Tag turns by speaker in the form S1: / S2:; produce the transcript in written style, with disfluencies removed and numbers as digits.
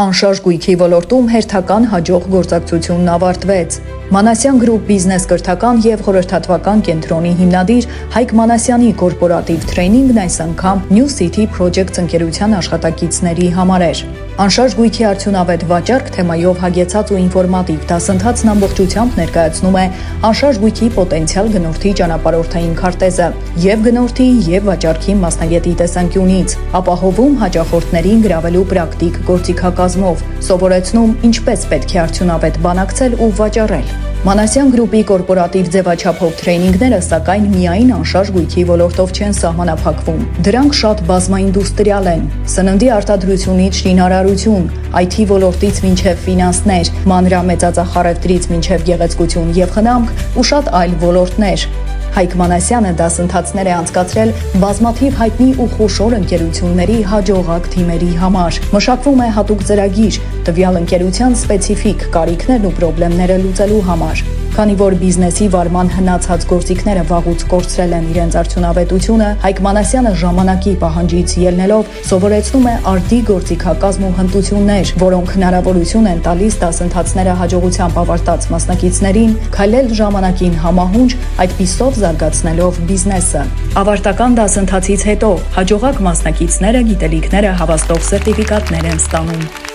S1: Անշարժ գույքի ոլորտում հերթական հաջող գործակցությունն ավարտվեց։ Մանասյան գրուպ բիզնես կրթական և խորհրդատվական կենտրոնի հիմնադիր Հայկ Մանասյանի կորպորատիվ թրեյնինգն այս անգամ New City Projects ընկերության աշխատակիցների համար էր։ Անշարժ գույքի արդյունավետ վաճառք թեմայով հագեցած ու ինֆորմատիվ դասընթացն ամբողջությամբ ներկայացնում է անշարժ գույքի պոտենցիալ գնորդի ճանապարհորդային քարտեզը և գնորդի և վաճառքի մասնագետի տեսանկյունից, ապահովում հաճախորդներին գրավելու պրակտիկ գործիքակազմով, սովորեցնում ինչպես պետք է արդյունավետ բանակցել ու վաճառել։ Մանասյան գրուպի կորպորատիվ ձևաչափով թրեյնինգները սակայն միայն անշարժ գույքի ոլորտով չեն սահմանափակվում։ Դրանք շատ բազմաինդուստրիալ են՝ սննդի արտադրությունից շինարարություն, IT ոլորտից մինչև ֆինանսներ, մանրամեծածախարևտրից մինչև գեղեցկություն և խնամք ու շատ այլ ոլորտներ։ Հայկ Մանասյանը դասընթացներ է անցկացրել բազմաթիվ հայտնի ու խոշոր ընկերությունների հաջողակ թիմերի համար։ Մշակվում է հատուկ ծրագիր տվյալ ընկերության սպეციფიկ կարիքներն ու խնդիրները լուծելու համար։ Քանի որ բիզնեսի վարման հնացած գործիքները վաղուց կորցրել են իրենց արդյունավետությունը, Հայկ Մանասյանը ժամանակի պահանջից ելնելով սովորեցնում է արդի գործիքակազմ ու հմտություններ, որոնք հնարավորություն են տալիս դասընթացները հաջողությամբ ավարտած մասնակիցներին քայլել ժամանակին համահունչ, այդպիսով զարգացնելով բիզնեսը։ Ավարտական դասընթացից հետո հաջողակ մասնակիցները գիտելիքները հավաստող սերտիֆիկատներ են ստանում։